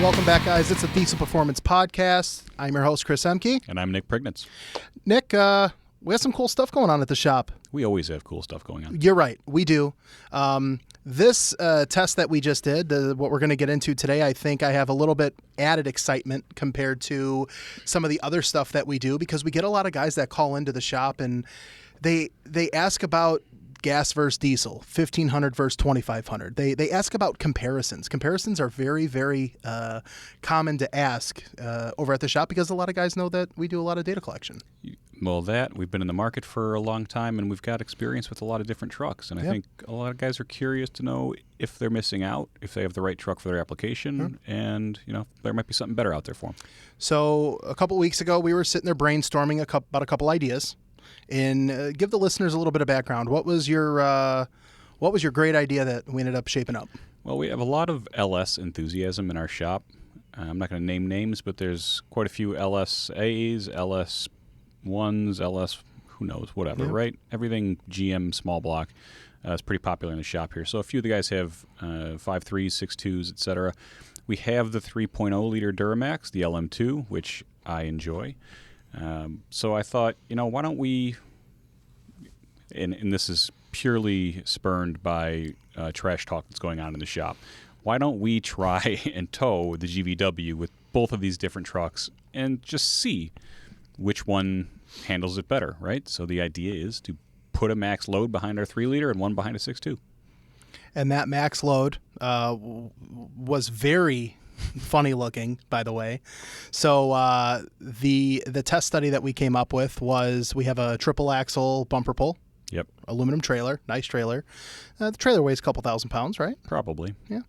Welcome back, guys. It's a Diesel Performance Podcast. I'm your host, Chris Ehmke. And I'm Nick Priegnitz. Nick, we have some cool stuff going on at the shop. We always have cool stuff going on. You're right. We do. This test that we just did, what we're going to get into today, I think I have a little bit added excitement compared to some of the other stuff that we do, because we get a lot of guys that call into the shop and they ask about gas versus diesel, 1500 versus 2500. They ask about comparisons. Comparisons are very, very common to ask over at the shop, because a lot of guys know that we do a lot of data collection. Well, we've been in the market for a long time, and we've got experience with a lot of different trucks. And I think a lot of guys are curious to know if they're missing out, if they have the right truck for their application, and there might be something better out there for them. So a couple weeks ago, we were sitting there brainstorming about a couple ideas. And give the listeners a little bit of background. What was your great idea that we ended up shaping up? Well, we have a lot of LS enthusiasm in our shop. I'm not going to name names, but there's quite a few LSAs, LS1s, LS, who knows, whatever, right? Everything GM small block is pretty popular in the shop here. So a few of the guys have 5.3s, 6.2s, etc. We have the 3.0 liter Duramax, the LM2, which I enjoy. So I thought, why don't we, and this is purely spurned by trash talk that's going on in the shop, why don't we try and tow the GVW with both of these different trucks and just see which one handles it better, right? So the idea is to put a max load behind our 3-liter and one behind a 6.2. And that max load was very funny looking, by the way. So the test study that we came up with was, we have a triple axle bumper pull. Yep. Aluminum trailer, nice trailer. The trailer weighs a couple thousand pounds, right? Probably. Yeah.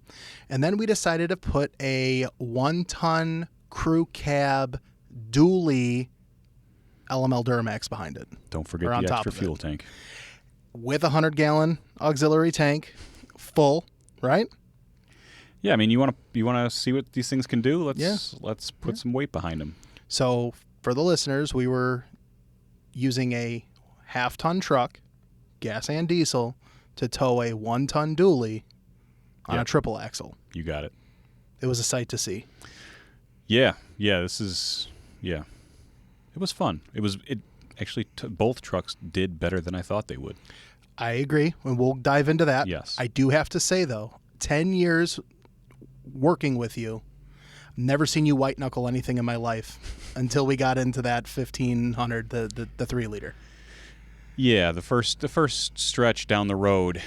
And then we decided to put a 1-ton crew cab dually LML Duramax behind it. Don't forget the extra fuel tank. With a 100-gallon auxiliary tank, full, right? Yeah, I mean, you want to see what these things can do? Let's put some weight behind them. So for the listeners, we were using a half-ton truck, gas and diesel, to tow a 1-ton dually on a triple axle. You got it. It was a sight to see. Yeah. It was fun. It actually both trucks did better than I thought they would. I agree, and we'll dive into that. Yes. I do have to say, though, 10 years working with you, never seen you white knuckle anything in my life until we got into that 1500, the 3-liter. Yeah, the first stretch down the road,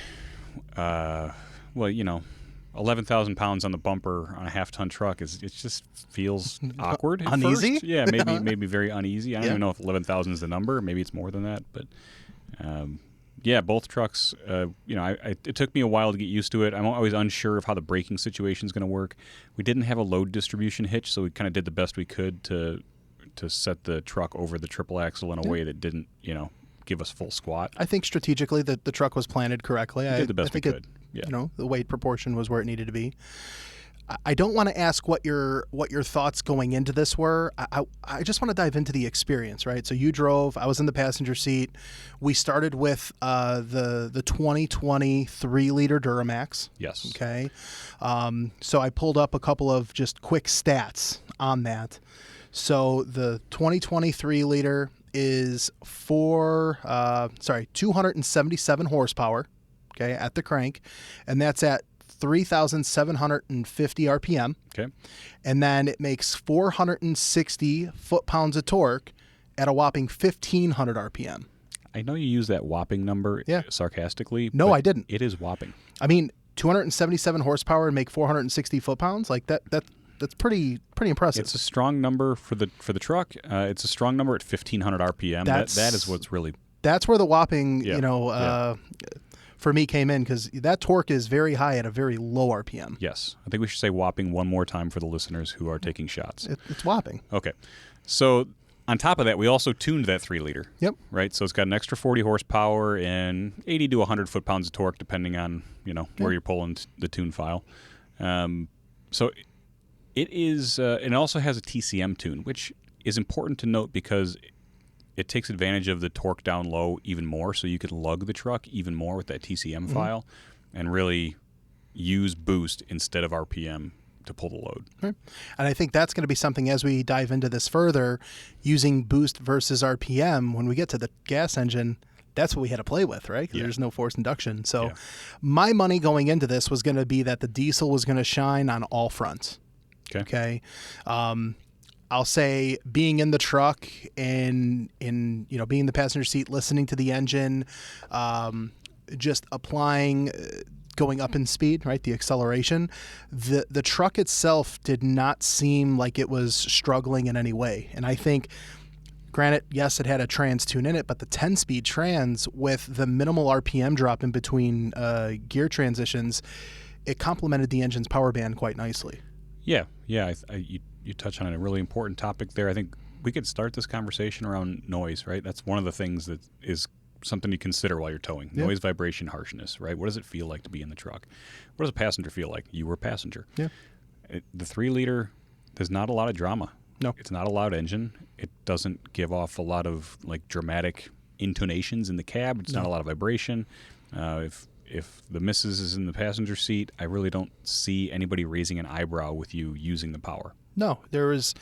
11,000 pounds on the bumper on a half-ton truck it just feels awkward. Uneasy? First. Yeah, maybe very uneasy. I don't even know if 11,000 is the number. Maybe it's more than that, but. Yeah, both trucks, it took me a while to get used to it. I'm always unsure of how the braking situation is going to work. We didn't have a load distribution hitch, so we kind of did the best we could to set the truck over the triple axle in a way that didn't, give us full squat. I think strategically the truck was planted correctly. We did the best we could. Yeah. The weight proportion was where it needed to be. I don't want to ask what your thoughts going into this were. I just want to dive into the experience, right? So you drove. I was in the passenger seat. We started with the 2020 3-liter Duramax. Yes. Okay. So I pulled up a couple of just quick stats on that. So the 2020 3-liter is 277 horsepower. Okay, at the crank, and that's at 3,750 RPM. Okay. And then it makes 460 foot-pounds of torque at a whopping 1,500 RPM. I know you use that whopping number sarcastically. No, I didn't. It is whopping. I mean, 277 horsepower and make 460 foot-pounds? Like that's pretty impressive. It's a strong number for the truck. It's a strong number at 1,500 RPM. That is what's really... That's where the whopping, for me came in, because that torque is very high at a very low RPM. Yes. I think we should say whopping one more time for the listeners who are taking shots. It's whopping. Okay. So on top of that, we also tuned that 3-liter. Yep. Right? So it's got an extra 40 horsepower and 80 to 100 foot-pounds of torque, depending on, where you're pulling the tune file. So it is, it also has a TCM tune, which is important to note because it takes advantage of the torque down low even more, so you can lug the truck even more with that TCM file and really use boost instead of RPM to pull the load. Right. And I think that's going to be something as we dive into this further, using boost versus RPM. When we get to the gas engine, that's what we had to play with, right? Because there's no forced induction. So my money going into this was going to be that the diesel was going to shine on all fronts. Okay. I'll say being in the truck and being in the passenger seat, listening to the engine, just applying, going up in speed, right? The acceleration. The truck itself did not seem like it was struggling in any way. And I think, granted, yes, it had a trans tune in it, but the 10-speed trans with the minimal RPM drop in between gear transitions, it complemented the engine's power band quite nicely. Yeah. You touch on a really important topic there. I think we could start this conversation around noise, right? That's one of the things that is something you consider while you're towing. Noise, vibration, harshness, right? What does it feel like to be in the truck? What does a passenger feel like? You were a passenger. Yeah. The 3-liter, there's not a lot of drama. No. It's not a loud engine. It doesn't give off a lot of like dramatic intonations in the cab. It's not a lot of vibration. If the missus is in the passenger seat, I really don't see anybody raising an eyebrow with you using the power. No, there was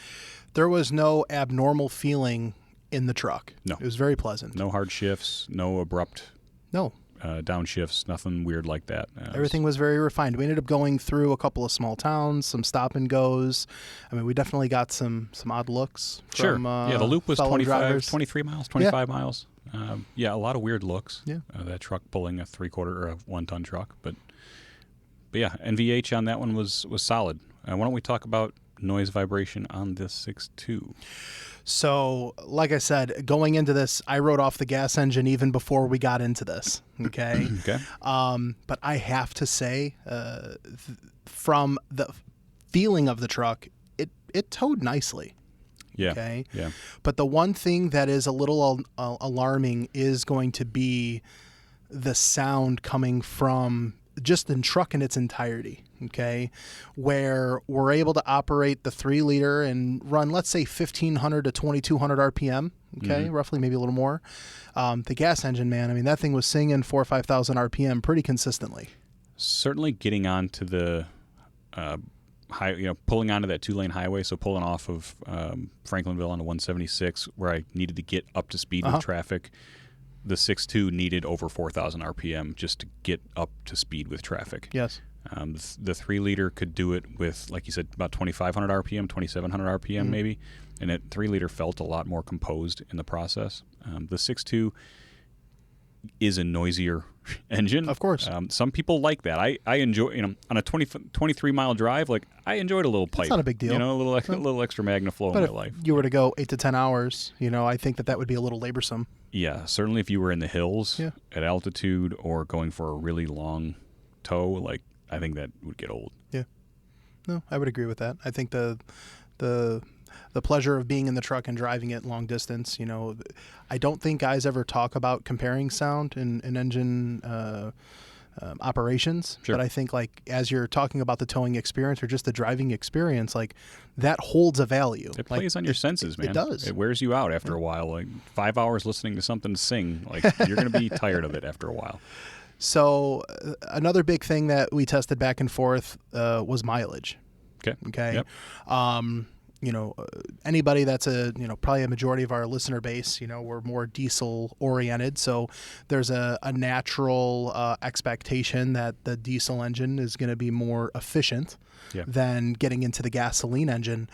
no abnormal feeling in the truck. No. It was very pleasant. No hard shifts, no abrupt downshifts, nothing weird like that. Everything was very refined. We ended up going through a couple of small towns, some stop and goes. I mean, we definitely got some odd looks from the loop was 23 miles, 25 miles. A lot of weird looks. Yeah. That truck pulling a 3/4 or a 1-ton truck. But yeah, NVH on that one was solid. Why don't we talk about noise vibration on this 6.2? So, like I said, going into this, I wrote off the gas engine even before we got into this. Okay. Okay. But I have to say, from the feeling of the truck, it towed nicely. Yeah. Okay. Yeah. But the one thing that is a little alarming is going to be the sound coming from just the truck in its entirety. Okay, where we're able to operate the 3-liter and run, let's say, 1,500 to 2,200 RPM. Okay, roughly, maybe a little more. The gas engine, man, I mean, that thing was singing 4,000 or 5,000 RPM pretty consistently. Certainly getting onto the pulling onto that 2-lane highway, so pulling off of Franklinville onto 176, where I needed to get up to speed with traffic. The 6.2 needed over 4,000 RPM just to get up to speed with traffic. Yes. The 3-liter could do it with, like you said, about 2,500 RPM, 2,700 RPM maybe, and that 3-liter felt a lot more composed in the process. The 6.2 is a noisier engine. Of course. Some people like that. I enjoy, on a 23-mile drive, like I enjoyed a little pipe. It's not a big deal. A little extra MagnaFlow in my life. If you were to go 8 to 10 hours, I think that would be a little laborsome. Yeah, certainly if you were in the hills at altitude or going for a really long tow, I think that would get old. Yeah. No, I would agree with that. I think the pleasure of being in the truck and driving it long distance, I don't think guys ever talk about comparing sound in engine operations. Sure. But I think as you're talking about the towing experience or just the driving experience, that holds a value. It plays on your senses, man. It does. It wears you out after a while. 5 hours listening to something sing, you're going to be tired of it after a while. So another big thing that we tested back and forth was mileage. Okay. Yep. Anybody that's probably a majority of our listener base, we're more diesel oriented. So there's a natural expectation that the diesel engine is going to be more efficient than getting into the gasoline engine.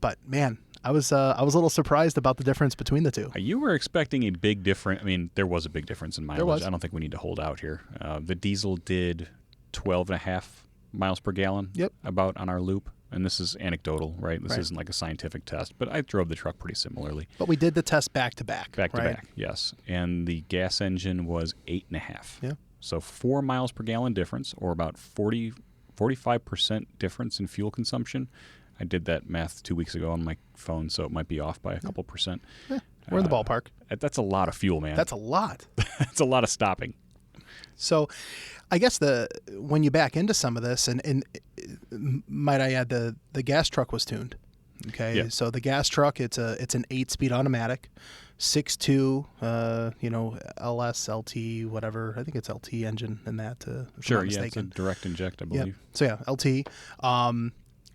But man, I was a little surprised about the difference between the two. You were expecting a big difference. I mean, there was a big difference in mileage. There was. I don't think we need to hold out here. The diesel did 12.5 miles per gallon about on our loop. And this is anecdotal, right? This isn't like a scientific test, but I drove the truck pretty similarly. But we did the test back to back. Back to back, yes. And the gas engine was 8.5. Yeah. So 4 miles per gallon difference, or about 45% difference in fuel consumption. I did that math 2 weeks ago on my phone, so it might be off by a couple percent. Yeah, we're in the ballpark. That's a lot of fuel, man. That's a lot. That's a lot of stopping. So I guess when you back into some of this, and might I add, the gas truck was tuned. Okay. Yeah. So the gas truck, it's an 8-speed automatic. 6.2, LS, LT, whatever. I think it's LT engine in that. If I'm Sure, not yeah, it's a mistaken. direct inject, I believe. So yeah, LT.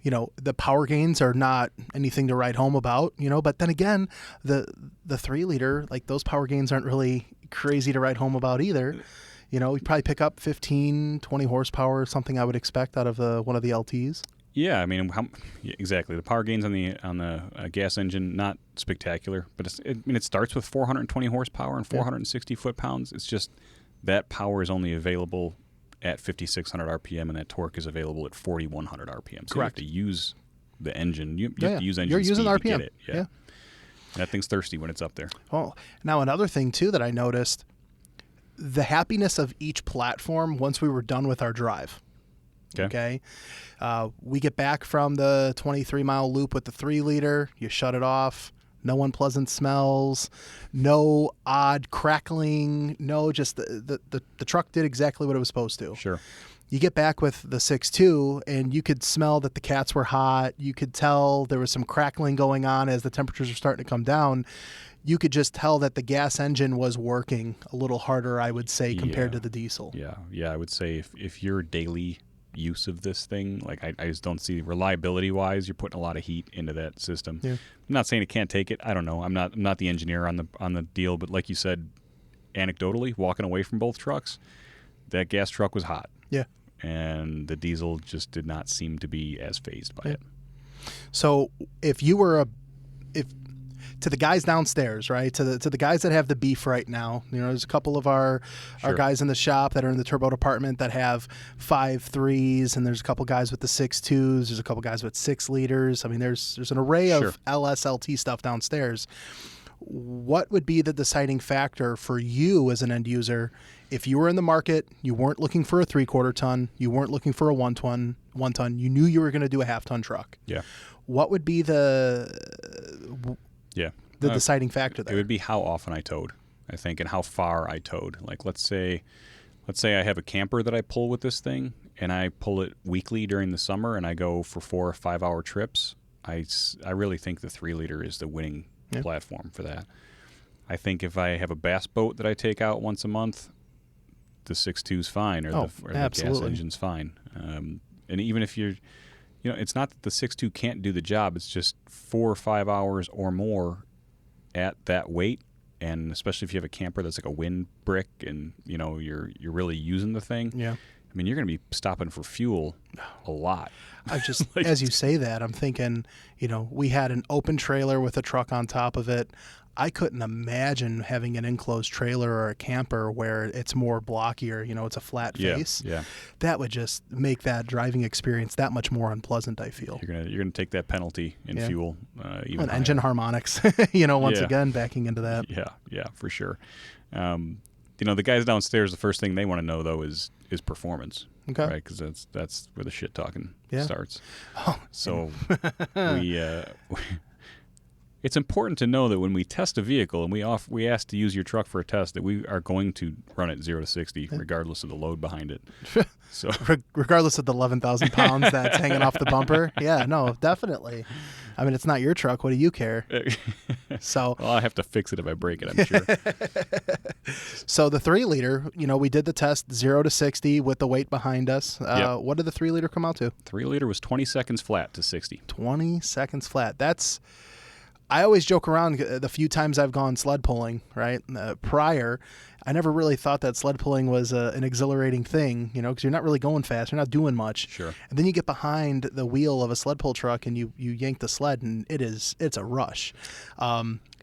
The power gains are not anything to write home about, but then again, the 3 liter, like those power gains aren't really crazy to write home about either. You probably pick up 15, 20 horsepower, something I would expect out of one of the LTs. Yeah, I mean, exactly. The power gains on the gas engine, not spectacular, but it starts with 420 horsepower and 460 foot-pounds. It's just that power is only available at 5,600 RPM, and that torque is available at 4,100 RPM. So Correct. You have to use the engine. You have to use engine You're using speed RPM. to get it. Yeah. That thing's thirsty when it's up there. Oh, now another thing too that I noticed, the happiness of each platform once we were done with our drive. Okay. We get back from the 23-mile loop with the 3 liter. You shut it off. No unpleasant smells. No odd crackling. No, just the truck did exactly what it was supposed to. Sure. You get back with the 6.2, and you could smell that the cats were hot. You could tell there was some crackling going on as the temperatures were starting to come down. You could just tell that the gas engine was working a little harder, I would say, compared to the diesel. Yeah. I would say if your daily use of this thing, like I just don't see reliability-wise, you're putting a lot of heat into that system. Yeah. I'm not saying it can't take it. I don't know. I'm not the engineer on the deal, but like you said, anecdotally, walking away from both trucks, that gas truck was hot. Yeah. And the diesel just did not seem to be as phased by it. So if you were to the guys downstairs, right, to the guys that have the beef right now, there's a couple of our guys in the shop that are in the turbo department that have 5.3s, and there's a couple guys with the 6.2s. There's a couple guys with 6 liters. I mean, there's an array of LSLT stuff downstairs. What would be the deciding factor for you as an end user if you were in the market, you weren't looking for a 3/4 ton, you weren't looking for a 1 ton, you knew you were going to do a 1/2 ton truck? Yeah. What would be the deciding factor there? It would be how often I towed, I think, and how far I towed. Like, let's say I have a camper that I pull with this thing, and I pull it weekly during the summer, and I go for 4 or 5 hour trips. I really think the 3 liter is the winning platform for that. I think if I have a bass boat that I take out once a month, the 6.2 is fine, or the gas engine's fine. And even if you're, it's not that the 6.2 can't do the job. It's just 4 or 5 hours or more at that weight, and especially if you have a camper that's like a wind brick, and you're really using the thing. Yeah. I mean, you're going to be stopping for fuel a lot. I just, as you say that, I'm thinking, we had an open trailer with a truck on top of it. I couldn't imagine having an enclosed trailer or a camper where it's more blockier, it's a flat face. Yeah. That would just make that driving experience that much more unpleasant, I feel. You're gonna take that penalty in fuel. Even engine harmonics, again, backing into that. Yeah, for sure. The guys downstairs, the first thing they want to know, though, is performance. Okay. Right, because that's where the shit talking starts. Oh. So it's important to know that when we test a vehicle and we ask to use your truck for a test, that we are going to run it 0 to 60 regardless of the load behind it. So regardless of the 11,000 pounds that's hanging off the bumper. Yeah, no, definitely. I mean, it's not your truck. What do you care? So well, I have to fix it if I break it, I'm sure. So the 3 liter, we did the test 0 to 60 with the weight behind us. What did the 3 liter come out to? 3 liter was 20 seconds flat to 60. 20 seconds flat. I always joke around the few times I've gone sled pulling, right? Prior, I never really thought that sled pulling was an exhilarating thing, because you're not really going fast. You're not doing much. Sure. And then you get behind the wheel of a sled pull truck and you yank the sled, and it's a rush.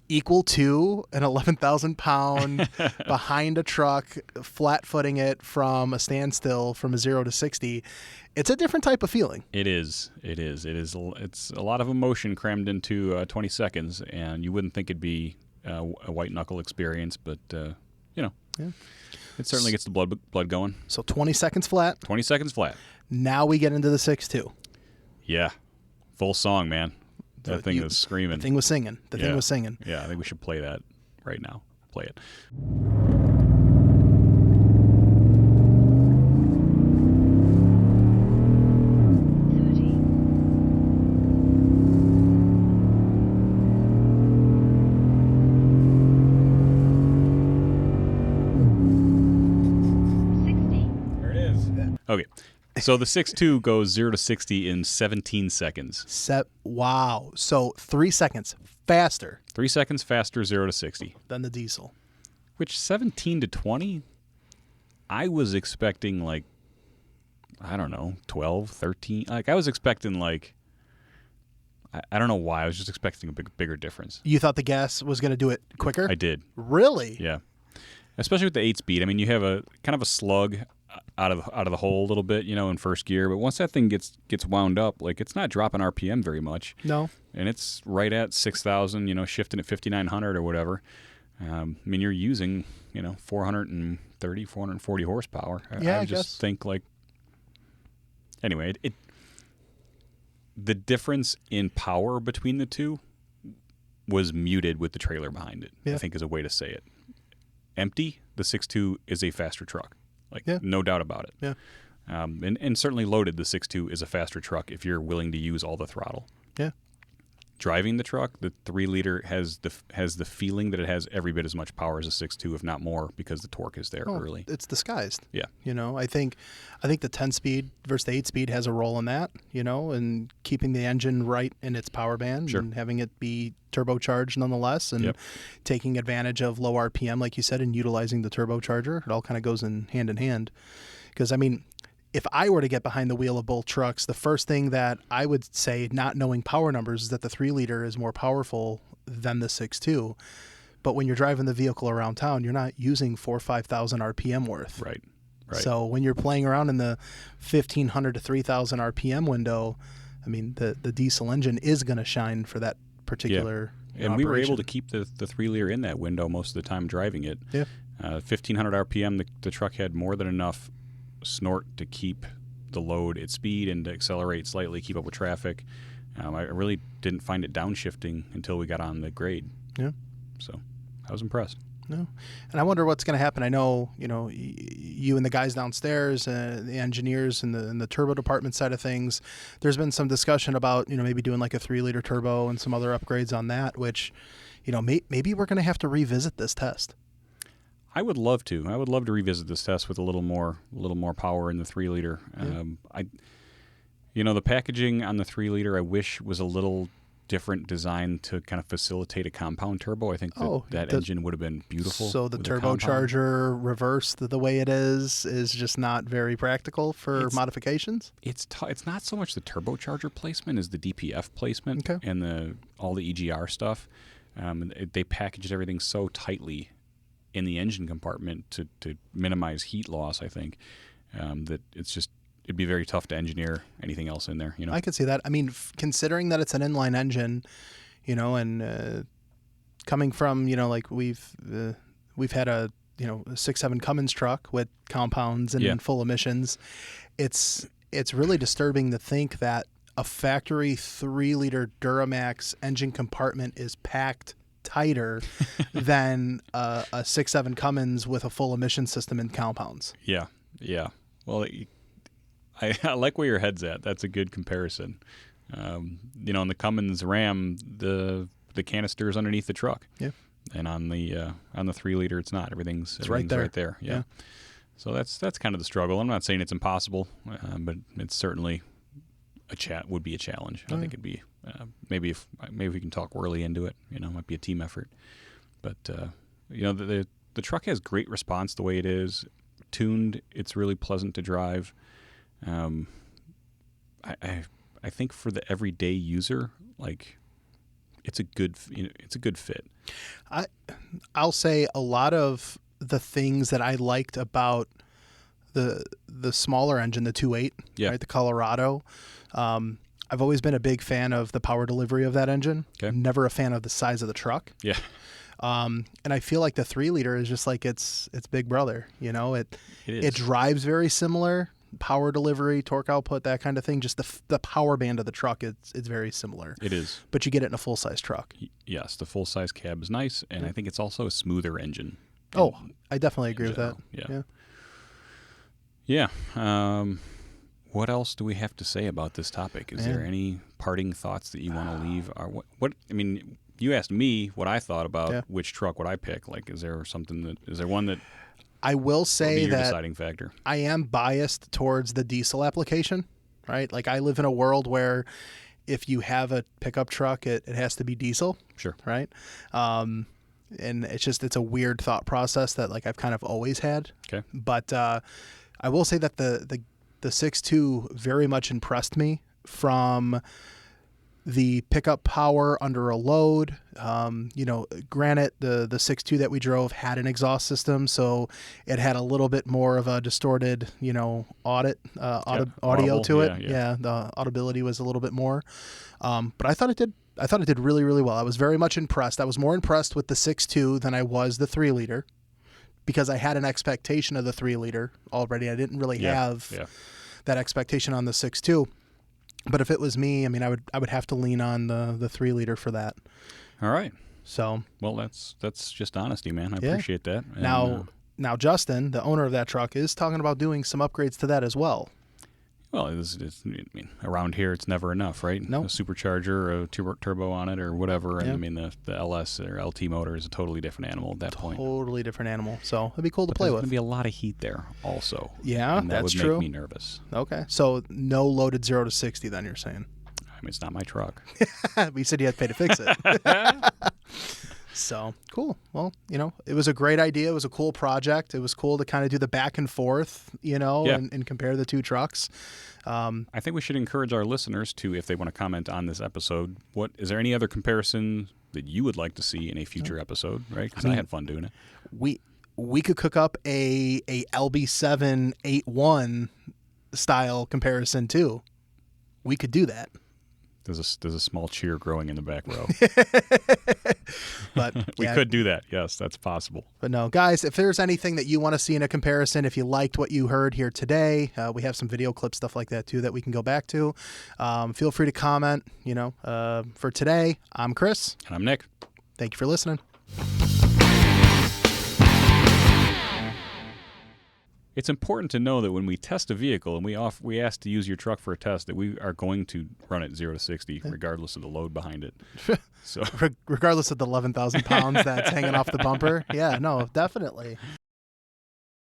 Equal to an 11,000 pound behind a truck, flat footing it from a standstill from a 0 to 60. It's a different type of feeling. It is. It's a lot of emotion crammed into 20 seconds, and you wouldn't think it'd be a white knuckle experience, but it certainly gets the blood going. So 20 seconds flat. 20 seconds flat. Now we get into the 6.2. Yeah, full song, man. That thing was screaming. The thing was singing. Thing was singing. Yeah, I think we should play that right now. Play it. Okay. So the 6.2 goes 0 to 60 in 17 seconds. Wow. So 3 seconds faster 3 seconds faster, 0 to 60. than the diesel. Which 17 to 20, I was expecting like, I don't know, 12, 13. Like I was expecting like, I don't know why. I was just expecting a bigger difference. You thought the gas was going to do it quicker? I did. Really? Yeah. Especially with the 8-speed. I mean, you have a kind of a slug out of the hole a little bit, in first gear. But once that thing gets wound up, like it's not dropping RPM very much. No. And it's right at 6,000, shifting at 5,900 or whatever. I mean, you're using, 430, 440 horsepower. Yeah, I just think like, anyway, the difference in power between the two was muted with the trailer behind it, I think is a way to say it. Empty, the 6.2 is a faster truck. Like, no doubt about it. Yeah. And certainly loaded, the 6.2 is a faster truck if you're willing to use all the throttle. Yeah. Driving the truck, the 3-liter has the feeling that it has every bit as much power as a 6.2, if not more, because the torque is there early. It's disguised. Yeah. I think the 10-speed versus the 8-speed has a role in that, and keeping the engine right in its power band and having it be turbocharged nonetheless and taking advantage of low RPM, like you said, and utilizing the turbocharger. It all kind of goes in hand. Because, I mean, if I were to get behind the wheel of both trucks, the first thing that I would say, not knowing power numbers, is that the 3-liter is more powerful than the 6.2. But when you're driving the vehicle around town, you're not using 4,000 or 5,000 RPM worth. Right. So when you're playing around in the 1,500 to 3,000 RPM window, I mean, the diesel engine is going to shine for that particular And we were operation. able to keep the 3-liter in that window most of the time driving it. Yeah. 1,500 RPM, the truck had more than enough snort to keep the load at speed and to accelerate slightly, keep up with traffic. I really didn't find it downshifting until we got on the grade. Yeah. So I was impressed. No. And I wonder what's going to happen. I know, you and the guys downstairs, the engineers and the turbo department side of things, there's been some discussion about, maybe doing like a 3-liter turbo and some other upgrades on that, which, maybe we're going to have to revisit this test. I would love to. I would love to revisit this test with a little more power in the 3-liter. The packaging on the 3-liter, I wish was a little different design to kind of facilitate a compound turbo. I think that engine would have been beautiful. So the turbocharger reversed the way it is just not very practical for modifications? It's not so much the turbocharger placement as the DPF placement and all the EGR stuff. They packaged everything so tightly in the engine compartment to minimize heat loss, I think, that it'd be very tough to engineer anything else in there. I could see that. I mean, considering that it's an inline engine, and coming from, like we've had a 6.7 Cummins truck with compounds and full emissions, it's really disturbing to think that a factory 3-liter Duramax engine compartment is packed tighter than a 6.7 Cummins with a full emission system and compounds. Yeah. Well, I like where your head's at. That's a good comparison. In the Cummins Ram, the canister's underneath the truck. Yeah. And on the 3-liter, it's not. Everything's right there. Yeah. So that's kind of the struggle. I'm not saying it's impossible, but it's certainly would be a challenge. I think it'd be maybe if we can talk Worley into it. It might be a team effort. But the truck has great response the way it is. Tuned, it's really pleasant to drive. I think for the everyday user, like it's a good fit. I'll say a lot of the things that I liked about the smaller engine, the 2.8, right, the Colorado. I've always been a big fan of the power delivery of that engine. Okay. Never a fan of the size of the truck. Yeah. And I feel like the 3-liter is just like its big brother. It is. It drives very similar. Power delivery, torque output, that kind of thing. Just the power band of the truck, it's very similar. It is. But you get it in a full-size truck. Yes, the full-size cab is nice, and I think it's also a smoother engine. I definitely agree with that. Yeah. What else do we have to say about this topic? Is there any parting thoughts that you want to leave? Or what? I mean, you asked me what I thought about which truck would I pick. Like, is there one that I will That'll be say your that deciding factor. I am biased towards the diesel application, right? Like I live in a world where if you have a pickup truck, it has to be diesel, Sure. right? And it's a weird thought process that like I've kind of always had. Okay. But I will say that the 6.2 very much impressed me from the pickup power under a load. Granted, the 6.2 that we drove had an exhaust system, so it had a little bit more of a distorted, audio Audible, to it. yeah. The audibility was a little bit more. But I thought it did really, really well. I was very much impressed. I was more impressed with the 6.2 than I was the 3-liter because I had an expectation of the 3-liter already. I didn't really have that expectation on the 6.2. But if it was me, I mean, I would have to lean on the 3-liter for that. All right. So well, that's just honesty, man. I appreciate that. And, now Justin, the owner of that truck, is talking about doing some upgrades to that as well. well, I mean, around here it's never enough, right? Nope. A supercharger, or a turbo on it, or whatever. And Yeah. I mean, the LS or LT motor is a totally different animal at that point. Totally different animal. So it'd be cool to But play there's with. going to be a lot of heat there, also. Yeah, and that that's would true. make me nervous. Okay, so no loaded 0 to 60. Then you're saying? I mean, it's not my truck. We said you had to pay to fix it. So cool. Well, it was a great idea. It was a cool project. It was cool to kind of do the back and forth, and compare the two trucks. I think we should encourage our listeners to, if they want to comment on this episode, is there any other comparison that you would like to see in a future episode, right? Because I had fun doing it. We could cook up a LB7 8.1 style comparison too. We could do that. There's a small cheer growing in the back row. But We could do that. Yes, that's possible. But no, guys, if there's anything that you want to see in a comparison, if you liked what you heard here today, we have some video clips, stuff like that too, that we can go back to. Feel free to comment. For today, I'm Chris. And I'm Nick. Thank you for listening. It's important to know that when we test a vehicle and we ask to use your truck for a test, that we are going to run it 0 to 60, regardless of the load behind it. So, Regardless of the 11,000 pounds that's hanging off the bumper. Yeah, no, definitely.